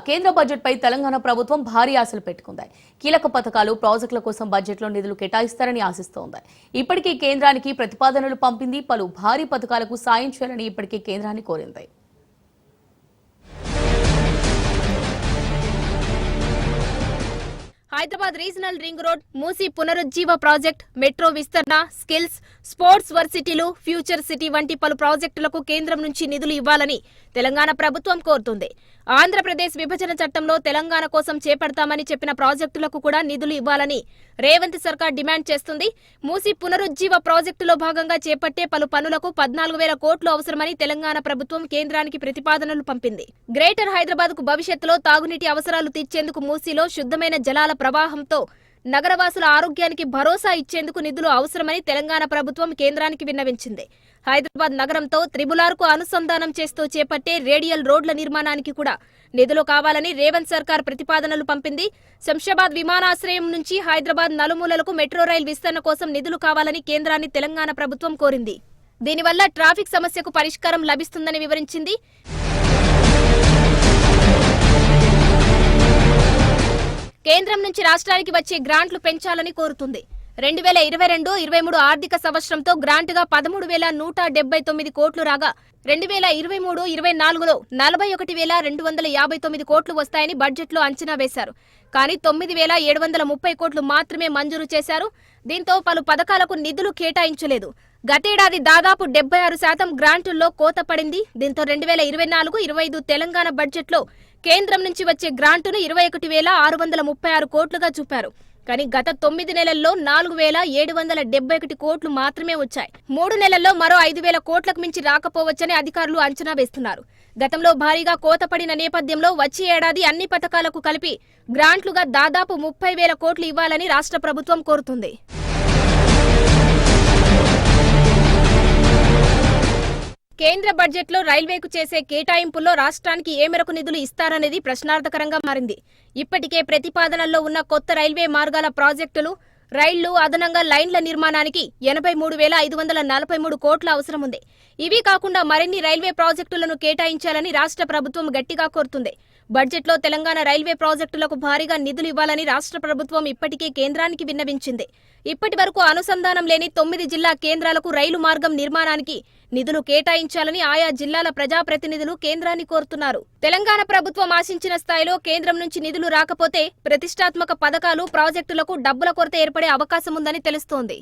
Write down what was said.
కేంద్ర బడ్జెట్ పై తెలంగాణ ప్రభుత్వం భారీ ఆశలు పెట్టుకుంది. కీలక పథకాలు, ప్రాజెక్టుల కోసం బడ్జెట్లో నిధులు కేటాయిస్తారని ఆశిస్తోంది. ఇప్పటికే కేంద్రానికి ప్రతిపాదనలు పంపింది. పలు భారీ పథకాలకు సాయం చేయాలని ఇప్పటికే కేంద్రాన్ని కోరింది. Hyderabad regional ring road, Musi పునరుజ్జీవ ప్రాజెక్ట్, మెట్రో విస్తరణ, స్కిల్స్, స్పోర్ట్స్ వర్సిటీలు, ఫ్యూచర్ సిటీ వంటి పలు ప్రాజెక్టులకు కేంద్రం నుంచి నిధులు ఇవ్వాలని తెలంగాణ ప్రభుత్వం కోరుతుంది. ఆంధ్రప్రదేశ్ విభజన చట్టంలో తెలంగాణ కోసం చేపడతామని చెప్పిన ప్రాజెక్టులకు కూడా నిధులు ఇవ్వాలని రేవంత్ సర్కార్ డిమాండ్ చేస్తుంది. మూసీ పునరుజ్జీవ ప్రాజెక్టులో భాగంగా చేపట్టే పలు పనులకు 14,000 కోట్లు అవసరమని తెలంగాణ ప్రభుత్వం కేంద్రానికి ప్రతిపాదనలు పంపింది. గ్రేటర్ హైదరాబాద్ కు భవిష్యత్తులో తాగునీటి అవసరాలు తీర్చేందుకు మూసీలో శుద్ధమైన జలాల ప్రవాహంతో నగరవాసుల ఆరోగ్యానికి భరోసా ఇచ్చేందుకు నిధులు అవసరమని తెలంగాణ ప్రభుత్వం కేంద్రానికి విన్నవించింది. హైదరాబాద్ నగరంతో త్రిబులార్కు అనుసంధానం చేస్తూ చేపట్టే రేడియల్ రోడ్ల నిర్మాణానికి కూడా నిధులు కావాలని రేవంత్ సర్కార్ ప్రతిపాదనలు పంపింది. శంషాబాద్ విమానాశ్రయం నుంచి హైదరాబాద్ నలుమూలలకు మెట్రో రైల్ విస్తరణ కోసం నిధులు కావాలని కేంద్రాన్ని తెలంగాణ ప్రభుత్వం కోరింది. దీనివల్ల ట్రాఫిక్ సమస్యకు పరిష్కారం లభిస్తుందని వివరించింది. కేంద్రం నుంచి రాష్ట్రానికి వచ్చే గ్రాంట్లు పెంచాలని కోరుతుంది. 2022-23 ఆర్థిక సంవత్సరంతో గ్రాంట్గా 13,179 కోట్లు రాగా 2023-24లో 41,259 కోట్లు వస్తాయని బడ్జెట్లో అంచనా వేశారు. కానీ 9,730 కోట్లు మాత్రమే మంజూరు చేశారు. దీంతో పలు పథకాలకు నిధులు కేటాయించలేదు. గతేడాది దాదాపు 76% గ్రాంటుల్లో కోత పడింది. దీంతో 2024-25 తెలంగాణ బడ్జెట్లో కేంద్రం నుంచి వచ్చే గ్రాంటును 21,636 కోట్లుగా చూపారు. కానీ గత 9 నెలల్లో 4,771 కోట్లు మాత్రమే వచ్చాయి. 3 నెలల్లో మరో 5,000 కోట్లకు మించి రాకపోవచ్చని అధికారులు అంచనా వేస్తున్నారు. గతంలో భారీగా కోతపడిన నేపథ్యంలో వచ్చే ఏడాది అన్ని పథకాలకు కలిపి గ్రాంట్లుగా దాదాపు 30,000 కోట్లు ఇవ్వాలని రాష్ట్ర ప్రభుత్వం కోరుతుంది. కేంద్ర బడ్జెట్లో రైల్వేకు చేసే కేటాయింపుల్లో రాష్ట్రానికి ఏ మేరకు నిధులు ఇస్తారనేది ప్రశ్నార్థకరంగా మారింది. ఇప్పటికే ప్రతిపాదనల్లో ఉన్న కొత్త రైల్వే మార్గాల ప్రాజెక్టులు, రైళ్లు, అదనంగా లైన్ల నిర్మాణానికి 83,543 కోట్ల అవసరం ఉంది. ఇవి కాకుండా మరిన్ని రైల్వే ప్రాజెక్టులను కేటాయించాలని రాష్ట్ర ప్రభుత్వం గట్టిగా కోరుతుంది. బడ్జెట్లో తెలంగాణ రైల్వే ప్రాజెక్టులకు భారీగా నిధులు ఇవ్వాలని రాష్ట్ర ప్రభుత్వం ఇప్పటికే కేంద్రానికి విన్నవించింది. ఇప్పటి వరకు అనుసంధానం లేని 9 జిల్లా కేంద్రాలకు రైలు మార్గం నిర్మాణానికి నిధులు కేటాయించాలని ఆయా జిల్లాల ప్రజాప్రతినిధులు కేంద్రాన్ని కోరుతున్నారు. తెలంగాణ ప్రభుత్వం ఆశించిన స్థాయిలో కేంద్రం నుంచి నిధులు రాకపోతే ప్రతిష్టాత్మక పథకాలు, ప్రాజెక్టులకు డబ్బుల కొరత ఏర్పడే అవకాశం ఉందని తెలుస్తోంది.